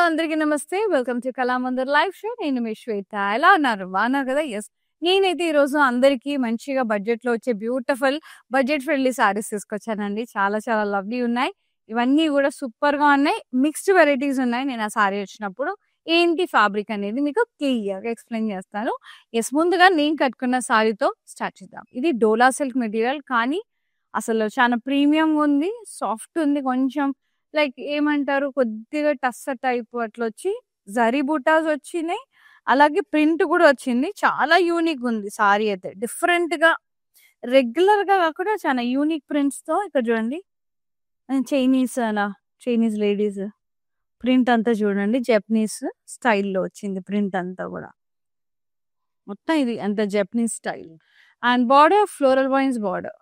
అందరికీ నమస్తే. Welcome to Kalamandir live show. నేను మీ శ్వేత. ఎలా ఉన్నారు? బాగున్నారు కదా? యెస్. నేనైతే ఈరోజు అందరికీ మంచిగా బడ్జెట్‌లో వచ్చే బ్యూటిఫుల్ బడ్జెట్ ఫ్రెండ్లీ సారీస్ తీసుకొచ్చానండి. చాలా చాలా లవ్లీ ఉన్నాయి. ఇవన్నీ కూడా సూపర్‌గా ఉన్నాయి. మిక్స్డ్ వెరైటీస్ ఉన్నాయి. నేను ఆ సారీ వచ్చినప్పుడు ఏంటి ఫ్యాబ్రిక్ అనేది మీకు క్లియర్‌గా ఎక్స్‌ప్లెయిన్ చేస్తాను. యెస్. ముందుగా నేను కట్టుకున్న సారీతో స్టార్ట్ చేద్దాం. ఇది డోలా సిల్క్ మెటీరియల్ కానీ అసలు చాలా ప్రీమియంగా ఉంది. సాఫ్ట్ ఉంది. కొంచెం లైక్ ఏమంటారు కొద్దిగా టస్స టైప్ అట్లొచ్చి జరీ బూటాస్ వచ్చినాయి. అలాగే ప్రింట్ కూడా వచ్చింది. చాలా యూనిక్ ఉంది సారీ అయితే. డిఫరెంట్‌గా రెగ్యులర్‌గా కాకుండా చాలా యూనిక్ ప్రింట్స్‌తో ఇక్కడ చూడండి. చైనీస్ లేడీస్ ప్రింట్ అంతా చూడండి. జపనీస్ స్టైల్‌లో వచ్చింది ప్రింట్ అంతా కూడా. మొత్తం ఇది అంతా Japanese style. And border floral vines border.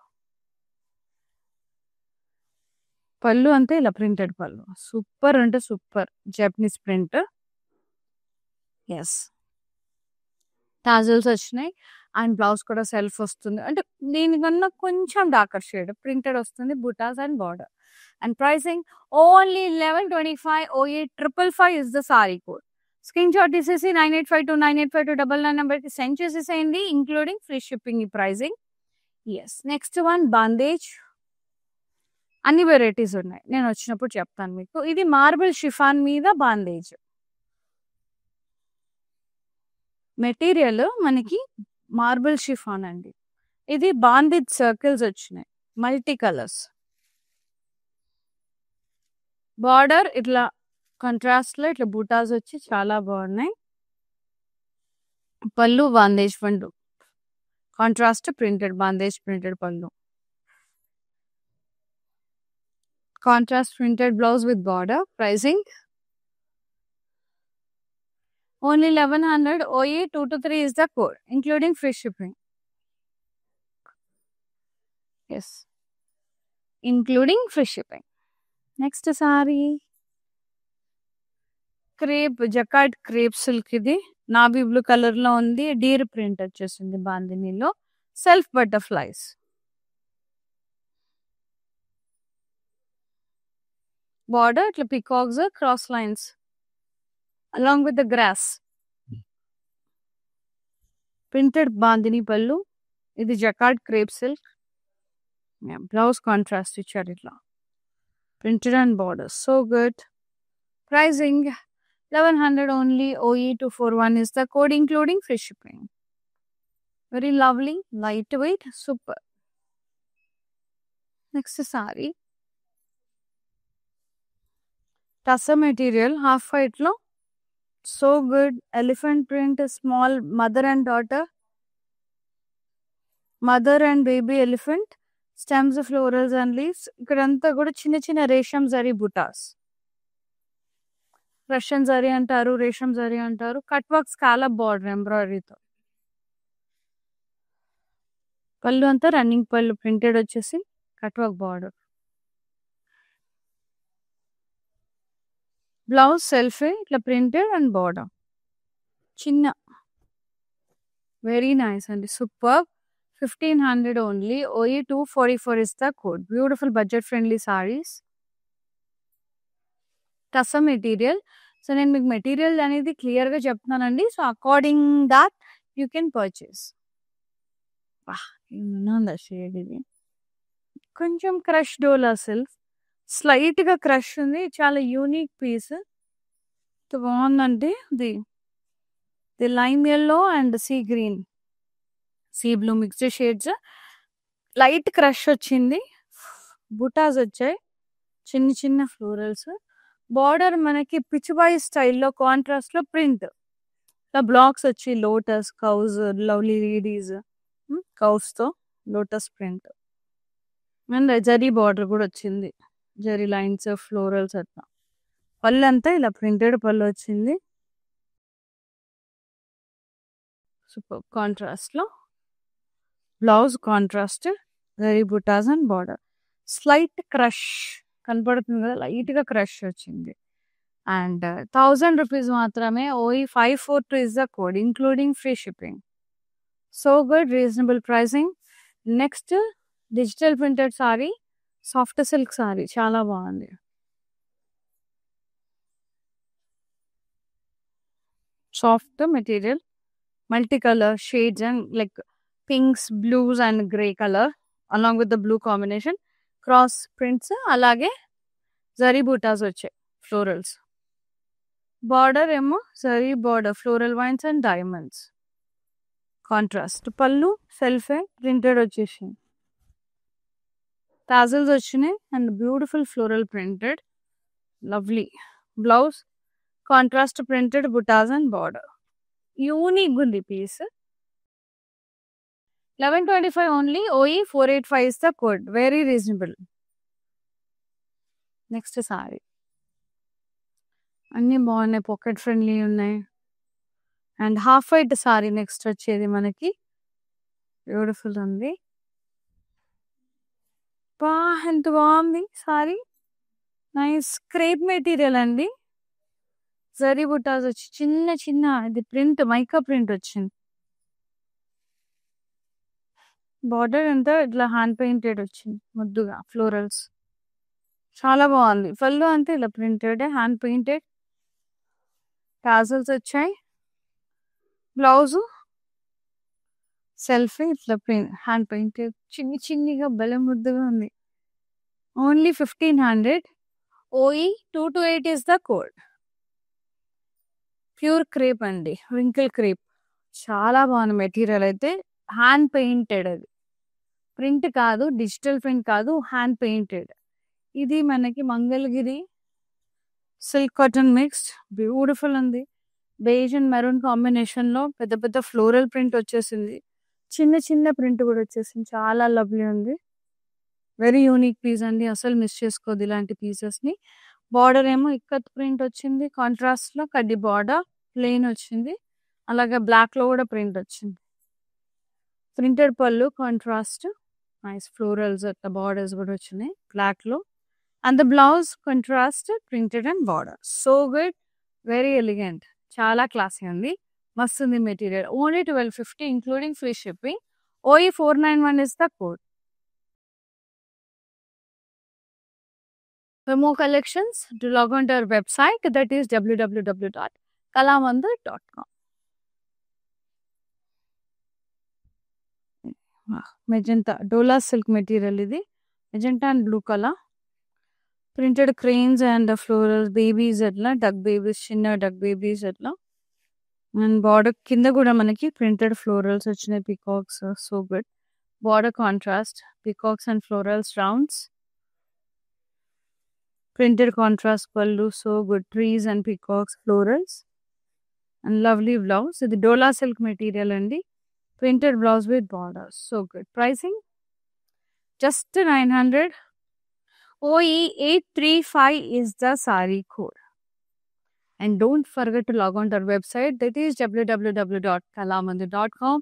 Pallu అంతే ఇలా ప్రింటెడ్ పళ్ళు. సూపర్ అంటే super Japanese print. Yes. Tassels వచ్చినాయి. అండ్ బ్లౌజ్ కూడా సెల్ఫ్ వస్తుంది. అంటే దీనికన్నా కొంచెం డార్కర్ షేడ్ ప్రింటెడ్ వస్తుంది. Butas and border. And pricing only 1125 0855 is the sorry code. Screen shot తీసేసి 9852985299 నెంబర్కి సెండ్ చేసేసేయండి. ఇంక్లూడింగ్ ఫ్రీ షిప్పింగ్ ఈ pricing. Yes. Next one bandhej. అన్ని వెరైటీస్ ఉన్నాయి. నేను వచ్చినప్పుడు చెప్తాను మీకు. ఇది మార్బుల్ షిఫాన్ మీద బాందేజ్. మెటీరియల్ మనకి మార్బుల్ షిఫాన్ అండి. ఇది బాందేజ్ సర్కిల్స్ వచ్చినాయి. Multi colours. బార్డర్ ఇట్లా కాంట్రాస్ట్ లో ఇట్లా బూటాస్ వచ్చి చాలా బాగున్నాయి. పళ్ళు బాందేజ్ పండు. కాంట్రాస్ట్ ప్రింటెడ్ బాందేజ్ ప్రింటెడ్ పళ్ళు. Contrast printed blouse with border. Pricing only 1100. OE 2 to 3 is the code, including free shipping. Yes, including free shipping. Next saree, crepe jacquard crepe silk idi navy blue color lo undi. Deer print వచ్చేసింది బాందినీలో. Self butterflies. Border ఇట్లా peacocks cross lines along with the grass. Printed bandini pallu. ఇది jacquard crepe silk. Blouse contrast ఇచ్చారు ఇట్లా. Printed and border. So good. Pricing 1100 only. OE 241 is the code, including free shipping. Very lovely, lightweight, super. Next saree. Tassa material, half white lo. So good. Elephant print, small mother and daughter. Mother and baby elephant. Stems, florals and leaves. ఇక్కడంతా కూడా చిన్న చిన్న resham zari butas. Russian zari అంటారు, రేషం జరీ అంటారు. Cut work scallop border ఎంబ్రాయిడరీతో. పళ్ళు అంతా running pallu printed వచ్చేసి cut work border. Blouse సెల్ఫే ఇట్లా ప్రింటెడ్ అండ్ బార్డర్. చిన్న వెరీ నైస్ అండి. Super. 1500 only. OE 244 is the code. Beautiful budget friendly sarees. Tussar material. So నేను మీకు మెటీరియల్ అనేది క్లియర్గా చెప్తున్నానండి. So according that you can purchase. ఏమన్నా షేడ్ ఇది కొంచెం క్రష్ డోలా సిల్క్. స్లైట్గా క్రష్ ఉంది. చాలా యూనిక్ పీస్. బాగుందండి. The lime yellow and sea green sea blue mixed shades. Light crush వచ్చింది. బుటాస్ వచ్చాయి. చిన్న చిన్న ఫ్లోరల్స్. బార్డర్ మనకి పిచ్చుబాయి స్టైల్లో కాంట్రాస్ట్ లో ప్రింట్. బ్లాక్స్ వచ్చి lotus cows lovely ladies cows తో lotus print. And zari border కూడా వచ్చింది. జరీ లైన్స్ ఫ్లోరల్స్ అట్లా. పళ్ళు అంతా ఇలా ప్రింటెడ్ పళ్ళు వచ్చింది. సూపర్ కాంట్రాస్ట్ లో. Blouse contrast zari buttas and border. Slight crush కనపడుతుంది కదా, లైట్ గా క్రష్ వచ్చింది. అండ్ 1000 రూపీస్ మాత్రమే. OE 542 is the code, including free shipping. So good, reasonable pricing. Next digital printed sari, soft silk sari చాలా బాగుంది. Soft material, multi colour shades and like pinks, blues and grey colour along with the blue combination, cross prints, అలాగే జరీ బూటాస్ వచ్చాయి florals. Border ఏమో zari border, floral vines and diamonds. Contrast pallu సెల్ఫే printed వచ్చేసింది, tassels వచ్చినాయి and beautiful floral printed, lovely. Blouse contrast printed butas and border, unique ఉంది piece. 1125 only, OE 485 is the code, very reasonable. Next sorry అన్నీ బాగున్నాయి, pocket friendly ఉన్నాయి. And half white sorry next వచ్చేది మనకి, beautiful ఉంది. బా ఎంత బాగుంది సారీ, నైస్ క్రేప్ మెటీరియల్ అండి. జరీ బుటాస్ వచ్చి చిన్న చిన్న ఇది ప్రింట్, మైకా ప్రింట్ వచ్చింది. బార్డర్ అంతా ఇట్లా హ్యాండ్ పెయింటెడ్ వచ్చింది ముద్దుగా, ఫ్లోరల్స్ చాలా బాగుంది. పళ్ళు అంతా ఇలా ప్రింటెడ్ హ్యాండ్ పెయింటెడ్, టాజల్స్ వచ్చాయి. బ్లౌజు సెల్ఫీ ఇట్లా హ్యాండ్ పెయింటెడ్, చిన్ని చిన్నిగా బలం ముద్దుగా ఉంది. Only 1500, OE 228 is the code. Pure crepe అండి, రింకిల్ క్రేప్, చాలా బాగుంది మెటీరియల్ అయితే. హ్యాండ్ పెయింటెడ్, అది ప్రింట్ కాదు, డిజిటల్ ప్రింట్ కాదు, హ్యాండ్ పెయింటెడ్. ఇది మనకి Mangalagiri silk cotton mixed, beautiful ఉంది. బేజ్ అండ్ మెరూన్ కాంబినేషన్ లో పెద్ద పెద్ద ఫ్లోరల్ ప్రింట్ వచ్చేసింది, చిన్న చిన్న ప్రింట్ కూడా వచ్చేసింది, చాలా లవ్లీ ఉంది. వెరీ యూనిక్ పీస్ అండి, అసలు మిస్ చేసుకోదు ఇలాంటి పీసెస్ ని. బార్డర్ ఏమో ఇక్కత్ ప్రింట్ వచ్చింది, కాంట్రాస్ట్ లో కడ్డీ బార్డర్ ప్లెయిన్ వచ్చింది, అలాగే బ్లాక్ లో కూడా ప్రింట్ వచ్చింది. ప్రింటెడ్ పళ్ళు కాంట్రాస్ట్, నైస్ ఫ్లోరల్స్ అట్లా బార్డర్స్ కూడా వచ్చినాయి బ్లాక్ లో. And the blouse contrast printed and border, so good, very elegant, చాలా క్లాసీ ఉంది, మస్తు ఉంది material. Only 1250 including free shipping. OE 491 is the code. For more collections, do log on to our website, that is www.kalamandir.com. Magenta dola silk material ఇది, magenta and blue colour, printed cranes and floral babies అట్లా, duck babies, చిన్న duck babies అట్లా. And border కింద కూడా మనకి printed florals వచ్చినాయి, peacocks, so good. Border contrast peacocks and florals rounds, printed contrast pallu, so good, trees and peacocks, florals, and lovely blouse. ఇది డోలా silk material అండి, printed blouse with borders, so good. Pricing just 900, OE 835 is the saree code. And don't forget to log on to our website, that is www.kalamandir.com.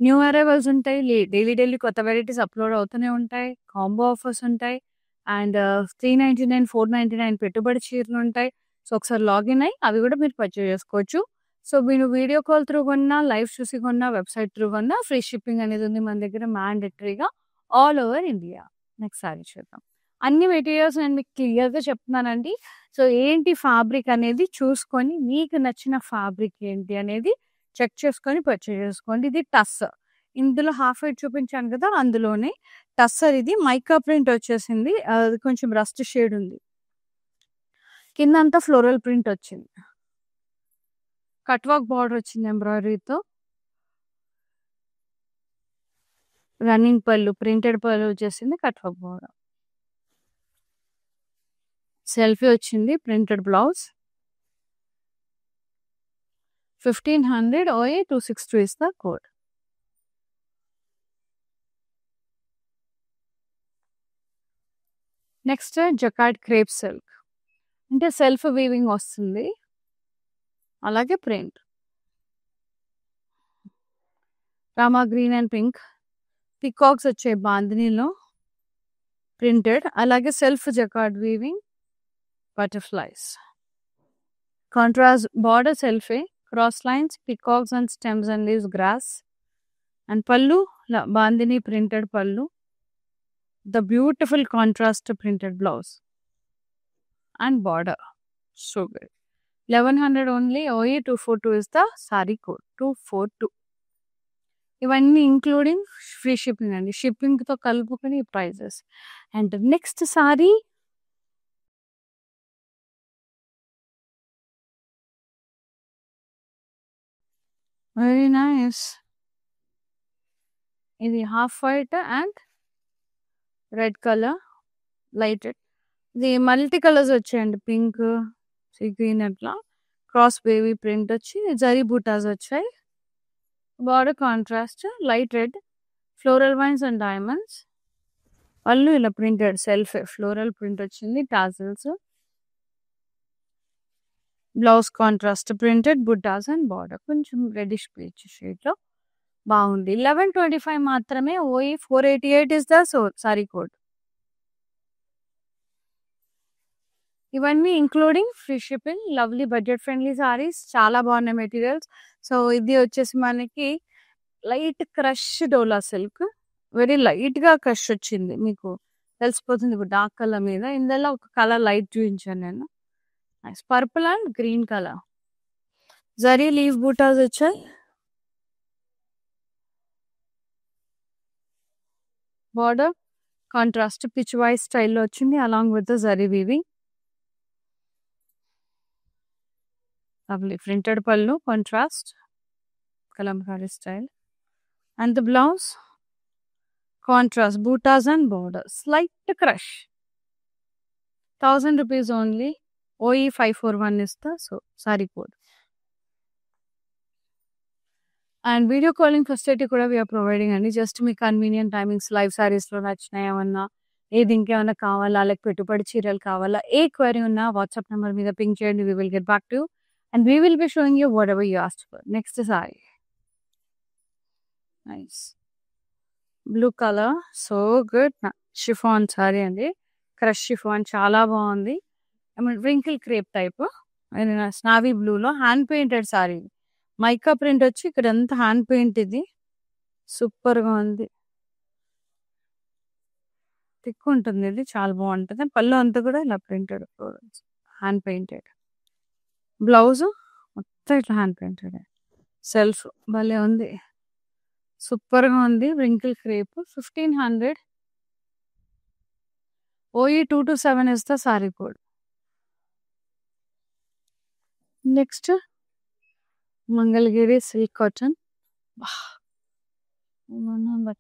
New arrivals ఉంటాయి, daily కొత్త varieties upload అవుతూనే ఉంటాయి, combo offers ఉంటాయి, and 399, 499 పెట్టుబడి చీరలు ఉంటాయి. So ఒకసారి login అయ్యి అవి కూడా మీరు పర్చేజ్ చేసుకోవచ్చు. సో మీరు వీడియో కాల్ త్రూ కొన్నా, లైవ్ చూసి కొన్నా, వెబ్సైట్ త్రూ కొన్నా ఫ్రీ షిప్పింగ్ అనేది ఉంది మన దగ్గర మ్యాండేటరీగా all over India. Next saree చూద్దాం. అన్ని మెటీరియల్స్ నేను మీకు క్లియర్గా చెప్తున్నానండి. సో ఏంటి ఫ్యాబ్రిక్ అనేది చూసుకొని, మీకు నచ్చిన ఫ్యాబ్రిక్ ఏంటి అనేది చెక్ చేసుకొని పర్చేజ్ చేసుకోండి. ఇది టస్సర్, ఇందులో హాఫ్ వైట్ చూపించాను కదా, అందులోనే టస్సర్. ఇది మైకా ప్రింట్ వచ్చేసింది, అది కొంచెం రస్ట్ షేడ్ ఉంది, కింద అంతా ఫ్లోరల్ ప్రింట్ వచ్చింది, కట్ వర్క్ బార్డర్ వచ్చింది ఎంబ్రాయిడరీతో, రన్నింగ్ పళ్ళు, ప్రింటెడ్ పళ్ళు వచ్చేసింది, కట్ వర్క్ బార్డర్, సెల్ఫీ వచ్చింది, printed blouse. 1500, OE 262 is the code. Next jacquard crepe silk, అంటే సెల్ఫ్ వీవింగ్ వస్తుంది, అలాగే print, Rama green and pink, peacocks వచ్చాయి బాందినీలో ప్రింటెడ్, అలాగే self jacquard weaving, butterflies, contrast border సెల్ఫే, cross lines, peacocks and stems and leaves, grass, and pallu bandhani printed pallu, the beautiful contrast printed blouse and border, so good. 1100 only. OE 242 is the sorry code. 242. ఇవన్నీ including free shipping అండి. షిప్పింగ్తో కలుపుకొని prices. And next saree very nice. ఇది half white and red colour, light red. ఇది multi colours వచ్చాయండి. Pink, sea green, అట్లా cross baby print వచ్చి జరీ బూటాస్ వచ్చాయి. Border contrast light red, floral vines and diamonds. పళ్ళు ఇలా ప్రింటెడ్ సెల్ఫ్ ఫ్లోరల్ ప్రింట్ వచ్చింది, టాజిల్స్. బ్లౌజ్ కాంట్రాస్ట్ ప్రింటెడ్ బుట్టాస్ అండ్ బార్డర్ కొంచెం రెడిష్ పీచ్ షేడ్లో బాగుంది. 1125 మాత్రమే. OE 488 ఇస్ ద సారీ కోడ్. ఇవన్నీ including free shipping. Lovely budget friendly saris, చాలా బాగున్నాయి మెటీరియల్స్. సో ఇది వచ్చేసి మనకి లైట్ క్రష్ డోలా సిల్క్, వెరీ లైట్గా క్రష్ వచ్చింది, మీకు తెలిసిపోతుంది ఇప్పుడు డార్క్ కలర్ మీద. ఇందులో ఒక కలర్ లైట్ చూపించాను నేను, purple and green colour. Zari leave buttas వచ్చాయి. బార్డర్ కాంట్రాస్ట్ పిచ్ వైస్ స్టైల్లో వచ్చింది along with zari weaving. Lovely printed పళ్ళు contrast Kalamkari style. And the blouse contrast buttas and border slight crush. 1000 rupees only. OE 541 is the sorry code. And video calling facility కూడా we are providing అండి. Just మీ convenient timings, live సారీస్లో నచ్చినాయి ఏమన్నా, ఏది ఇంకేమన్నా కావాలా, లేక పెట్టుబడి చీరలు కావాలా, ఏ క్వరీ ఉన్నా వాట్సాప్ నెంబర్ మీద పింక్ చేయండి. We will get back to you and we will be showing you whatever you asked for. Next saree nice blue colour, so good. Chiffon saree అండి, క్రష్ షిఫాన్, చాలా బాగుంది. I mean wrinkle crepe type, navy బ్లూలో hand painted saree. Mica print వచ్చి ఇక్కడ అంతా hand paint, ఇది సూపర్గా ఉంది. థిక్ ఉంటుంది, ఇది చాలా బాగుంటుంది. పళ్ళు అంతా కూడా ఇలా printed florals, hand painted. Blouse మొత్తం ఇట్లా హ్యాండ్ పెయింటెడ్, సెల్ఫ్ భలే ఉంది, సూపర్గా ఉంది. Wrinkle crepe 1500. OE 227 is the sorry code. Next Mangalagiri silk cotton,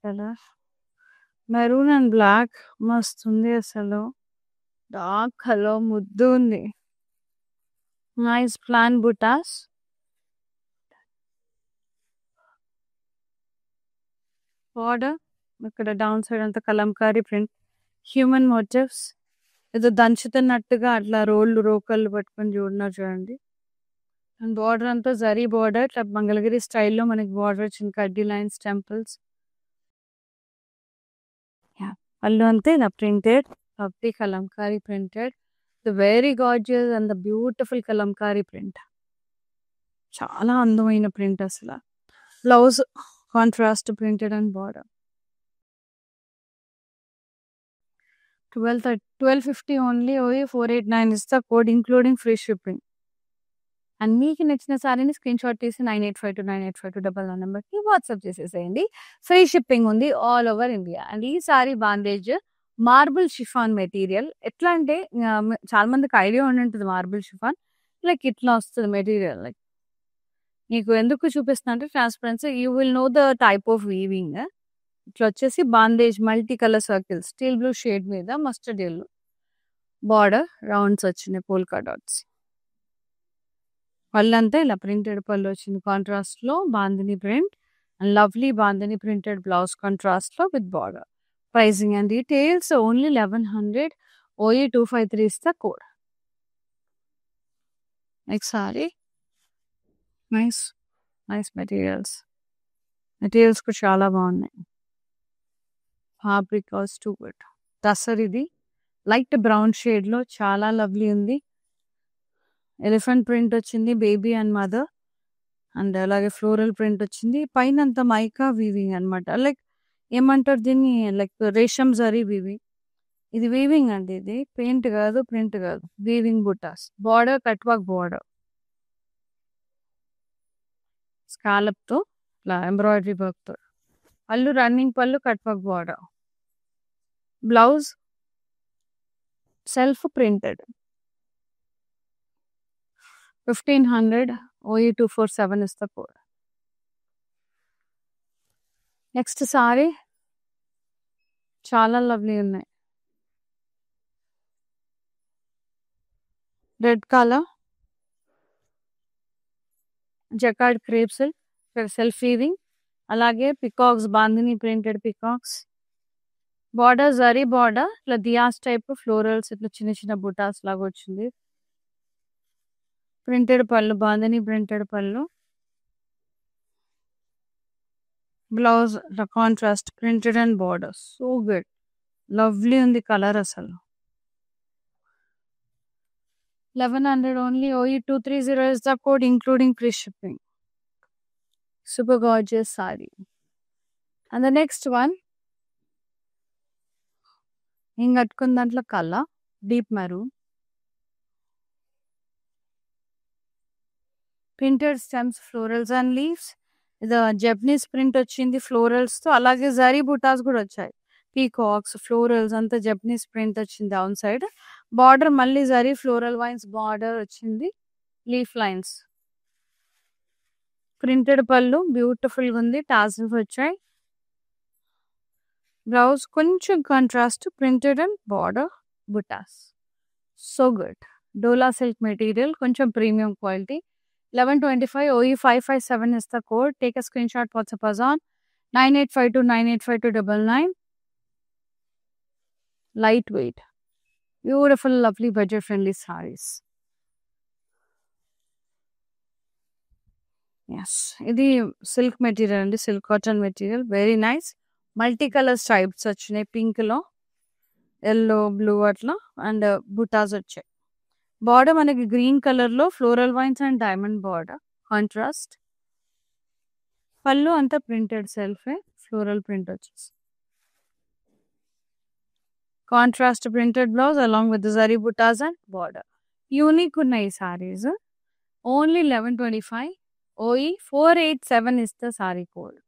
colour maroon and black, మస్తు ఉంది అసలు. డార్క్ కలర్ ముద్దు ఉంది. Nice plain butas. బార్డర్ ఇక్కడ డౌన్ సైడ్ అంతా కలంకారీ ప్రింట్, హ్యూమన్ మోటివ్స్, ఏదో దంచుతున్నట్టుగా అట్లా రోకళ్ళు పట్టుకొని చూడన్నారు చూడండి. అండ్ బార్డర్ అంతా జరీ బార్డర్, ఇట్లా మంగళగిరి స్టైల్లో మనకి బార్డర్ వచ్చింది, కడ్డీ లైన్స్, టెంపుల్స్. పళ్ళు అంతే ఇలా printed, public Kalamkari printed, the very gorgeous and the beautiful Kalamkari print, చాలా అందమైన ప్రింట్ అసలు. Blouse contrast printed and border. 1250 only. OE 489 is the code including free shipping. And మీకు నచ్చిన సారీని స్క్రీన్ షాట్ తీసి 9852985299 నెంబర్కి వాట్సాప్ చేసేసేయండి. ఫ్రీ షిప్పింగ్ ఉంది ఆల్ ఓవర్ ఇండియా. అండ్ ఈ sorry bondage marble chiffon material. ఎట్లా అంటే చాలా మందికి ఐడియా ఉండి ఉంటుంది మార్బుల్ షిఫాన్, లైక్ ఇట్లా వస్తుంది మెటీరియల్. లైక్ మీకు ఎందుకు చూపిస్తున్నా అంటే transparency, you will know the type of weaving. ఇట్లా వచ్చేసి bandhej multi colour circles, steel blue shade మీద మస్టర్డ్ ఎల్లో, బార్డర్ రౌండ్స్ వచ్చినాయి, పోల్కా డాట్స్. పళ్ళంతా ఇలా ప్రింటెడ్ పళ్ళు వచ్చింది కాంట్రాస్ట్లో, bandhani print and lovely bandhani printed blouse కాంట్రాస్ట్లో with border. Pricing and details only 1100. OE 253 is the code. Next saree nice materials కూడా చాలా బాగున్నాయి. Fabric was too good. Tussar ఇది లైట్ బ్రౌన్ షేడ్లో చాలా లవ్లీ ఉంది. ఎలిఫెంట్ ప్రింట్ వచ్చింది, బేబీ అండ్ మదర్, అండ్ అలాగే ఫ్లోరల్ ప్రింట్ వచ్చింది. పైన అంతా మైకా వీవింగ్ అనమాట, లైక్ ఏమంటారు దీన్ని, లైక్ రేషం జరీ వీవింగ్. ఇది వీవింగ్ అండి, ఇది పెయింట్ కాదు, ప్రింట్ కాదు, వీవింగ్ బుటాస్. బార్డర్ కట్ వర్క్ బార్డర్, స్కాలప్‌తో ఇట్లా ఎంబ్రాయిడరీ వర్క్‌తో. పళ్ళు రన్నింగ్ పళ్ళు cut work border. Blouse self printed. 1500 OE 247 is the code. Next sorry చాలా లవ్లీ ఉన్నాయి. Red colour jacquard crepe silk self weaving, అలాగే peacocks bandhani printed peacocks. Border zari border ఇట్లా diyas type florals ఇట్లా చిన్న చిన్న బుటాస్ లాగా వచ్చింది. ప్రింటెడ్ పళ్ళు బాందిని ప్రింటెడ్ పళ్ళు. Blouse contrast printed and border so good lovely ఉంది కలర్ అసలు. 1100 only OE 230 is the code including free shipping. Super gorgeous saree. And the next one నేను కట్టుకున్న దాంట్లో colour deep maroon, printed stems florals and leaves. ఇది Japanese print వచ్చింది florals తో, అలాగే జరీ బుటాస్ కూడా వచ్చాయి. పీకాక్స్ ఫ్లోరల్స్ అంతా జపనీస్ ప్రింట్ వచ్చింది డౌన్ సైడ్. బార్డర్ మళ్ళీ జరీ ఫ్లోరల్ వైన్స్ బార్డర్ వచ్చింది, leaf lines. Printed pallu beautiful గా ఉంది, టాజిల్స్ వచ్చాయి. బ్లౌజ్ కొంచెం contrast printed and border butas so good. Dola silk material కొంచెం premium quality. 1125 OE 557 is the code. Take a screenshot, WhatsApp us on 9852985299. Lightweight, beautiful, lovely, budget friendly sarees. Yes, ఇది silk material అండి, silk cotton material, very nice. Multi colour stripes వచ్చినాయి, pink లో yellow blue అట్లా, and బుటాస్ వచ్చాయి. Border మనకి green colour లో floral vines and diamond border contrast. పళ్ళు అంతా ప్రింటెడ్ సెల్ఫే, ఫ్లోరల్ ప్రింట్ వచ్చేసి. Contrast printed blouse along with జరీ బుటాస్ అండ్ బార్డర్. యూనిక్ ఉన్నాయి sarees. Only 1125 OE 487 is the saree code.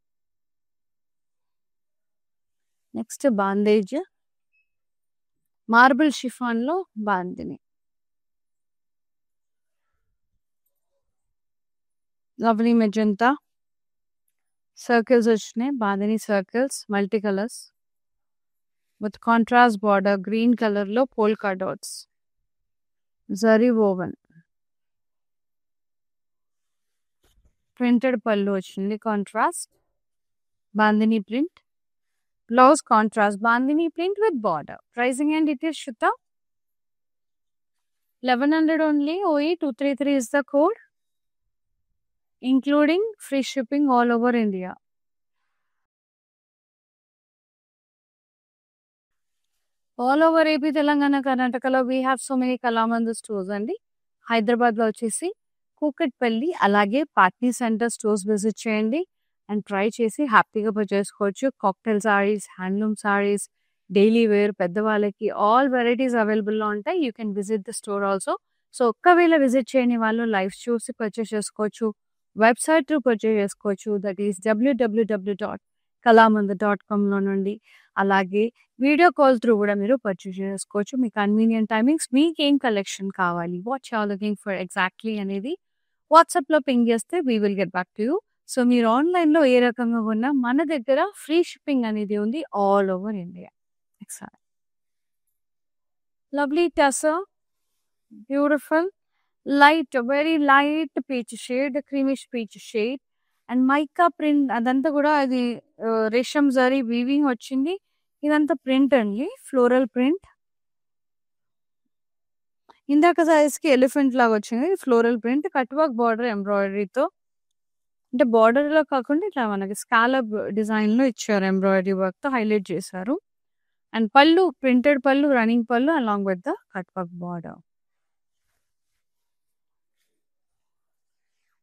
Next bandhej marble chiffon లో బాందిని, లవ్లీ మెజంతా సర్కిల్స్ వచ్చినాయి, bandhani circles multi colours with contrast border green colour లో polka dots, జరీ woven. Printed పళ్ళు వచ్చింది contrast, bandhani print. Blouse contrast bandhani print with border. Pricing and details చూద్దాం. 1100 only OE 233 is the code, including free shipping all over India. All over AP, Telangana, Karnataka, we have so many Kalamandir stores అండి. హైదరాబాద్లో వచ్చేసి కూకట్పల్లి అలాగే Patny centre stores visit చేయండి and try చేసి హ్యాపీగా పర్చేసుకోవచ్చు. Cocktail sarees, handloom sarees, daily wear, పెద్దవాళ్ళకి all varieties అవైలబుల్లో ఉంటాయి. You can visit the store also. So ఒక్కవేళ విజిట్ చేయని వాళ్ళు లైవ్ చూసి పర్చేస్ చేసుకోవచ్చు, వెబ్సైట్ త్రూ పర్చేస్ చేసుకోవచ్చు, దట్ ఈస్ www.kalamandir.com నుండి. అలాగే వీడియో కాల్ త్రూ కూడా మీరు పర్చేస్ చేసుకోవచ్చు. మీ కన్వీనియంట్ టైమింగ్స్, మీకేం కలెక్షన్ కావాలి, what you are looking for exactly అనేది వాట్సాప్లో పింగ్ చేస్తే we will get back to you. So మీరు ఆన్లైన్లో ఏ రకంగా ఉన్నా మన దగ్గర ఫ్రీ షిప్పింగ్ అనేది ఉంది all over India. Lovely tussar, beautiful light, very light peach shade, creamish peach shade and mica print. అదంతా కూడా అది రేషం జరీ వీవింగ్ వచ్చింది. ఇదంతా ప్రింట్ అండి, ఫ్లోరల్ ప్రింట్. ఇందాక సైజ్కి ఎలిఫెంట్ లాగా వచ్చింది, floral print. Cut work border ఎంబ్రాయిడరీతో, అంటే బార్డర్లో కాకుండా ఇట్లా మనకి స్కాలప్ డిజైన్లో ఇచ్చారు, ఎంబ్రాయిడరీ వర్క్తో హైలైట్ చేశారు. అండ్ పళ్ళు ప్రింటెడ్ పళ్ళు, రన్నింగ్ పళ్ళు along with the cut work border.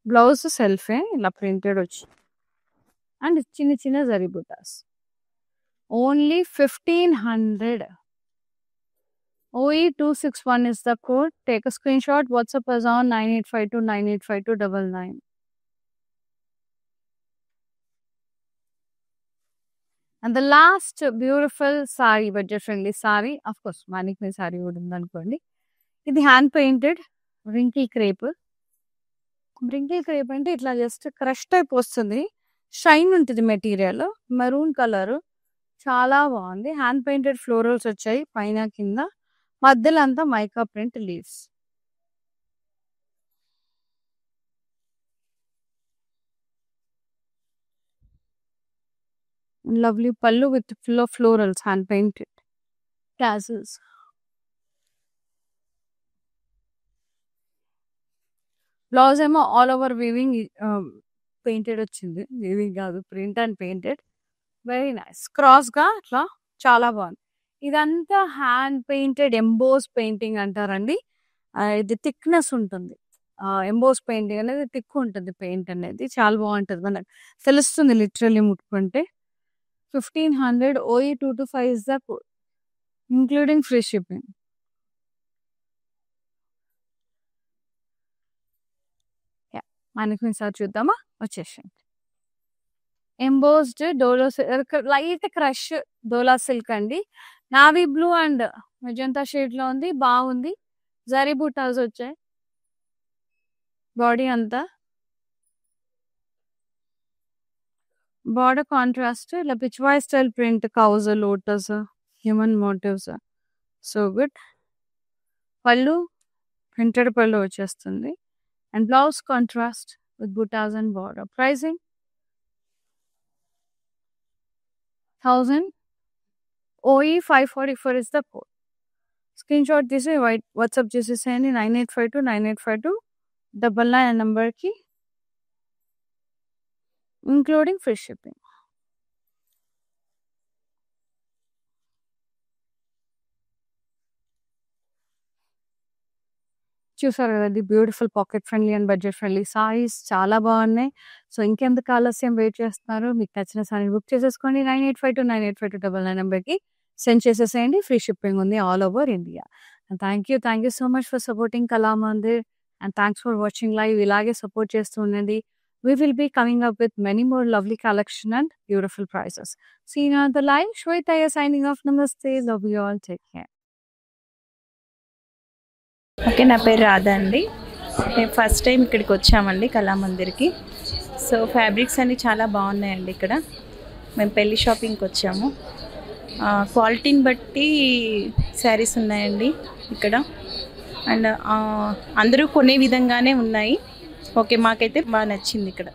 Blouse సెల్ఫే ఇలా ప్రింటెడ్ వచ్చి అండ్ చిన్న చిన్న జరీ బుటాస్. Only 1500 OE 261 is the code. Take a screenshot, WhatsApp us on 9852985299. And the last beautiful saree, budget friendly saree. Of course మానిక్మీ సారీ కూడా ఉందనుకోండి. ఇది hand painted wrinkle crepe. Wrinkle crepe అంటే ఇట్లా జస్ట్ క్రష్ టైప్ వస్తుంది. షైన్ ఉంటుంది మెటీరియల్. మెరూన్ కలర్ చాలా బాగుంది. హ్యాండ్ పెయింటెడ్ ఫ్లోరల్స్ వచ్చాయి పైన కింద. మధ్యలో అంతా మైకా ప్రింట్ లీవ్స్. లవ్లీ పళ్ళు with full of florals, hand painted tassels. Blouse ఏమో ఆల్ ఓవర్ వీవింగ్ పెయింటెడ్ వచ్చింది. వీవింగ్ కాదు, print and painted. Very nice. Cross గా అట్లా చాలా బాగుంది. ఇదంతా హ్యాండ్ పెయింటెడ్ ఎంబోస్ పెయింటింగ్ అంటారండి. ఇది థిక్నెస్ ఉంటుంది. ఎంబోస్ పెయింటింగ్ అనేది థిక్ ఉంటుంది. పెయింట్ అనేది చాలా బాగుంటుంది, మనకు తెలుస్తుంది లిటరల్లీ ముట్టుకుంటే. 1500 OE 2 to 5 is the code, including free shipping. మనకి ఒకసారి చూద్దామా, వచ్చేసండి. ఎంబోస్డ్ డోలో లైట్ క్రష్ డోలా సిల్క్ అండి. Navy blue and magenta shade లో ఉంది, బాగుంది. జరీ బూటాస్ వచ్చాయి బాడీ అంతా. బార్డర్ కాంట్రాస్ట్ ఇలా Pichwai style print, cows, lotus, human motifs. So good. పళ్ళు ప్రింటెడ్ పళ్ళు వచ్చేస్తుంది. అండ్ బ్లౌజ్ కాంట్రాస్ట్ విత్ బూటాస్ and border. Pricing 1000 OE 544 is the code. Screenshot తీసి వాట్సాప్ చేసేసేయండి 9852985299 నెంబర్కి, ఇంక్లూడింగ్ ఫ్రీ షిప్పింగ్. చూసారు కదండి, beautiful pocket friendly and budget friendly saris చాలా బాగున్నాయి. సో ఇంకెందుకు ఆలస్యం, వెయిట్ చేస్తున్నారు? మీకు నచ్చిన సారీ బుక్ చేసేసుకోండి. 9852985299 నెంబర్కి సెండ్ చేసేసేయండి. ఫ్రీ షిప్పింగ్ ఉంది all over India. And thank you so much for supporting Kalamandir, and thanks for watching live. ఇలాగే సపోర్ట్ చేస్తూ ఉండండి. We will be coming up with many more lovely collection and beautiful prices. See you on the live. Shweta signing off. Namaste. Love you all. Take care. Okay, నా పేరు రాధా అండి. మేము first time ఇక్కడికి వచ్చామండి కళామందిర్కి. So fabrics అన్నీ చాలా బాగున్నాయండి ఇక్కడ. మేము పెళ్ళి షాపింగ్కి వచ్చాము. క్వాలిటీని బట్టి శారీస్ ఉన్నాయండి ఇక్కడ. అండ్ అందరూ కొనే విధంగానే ఉన్నాయి. ఓకే, మాకైతే బాగా నచ్చింది ఇక్కడ.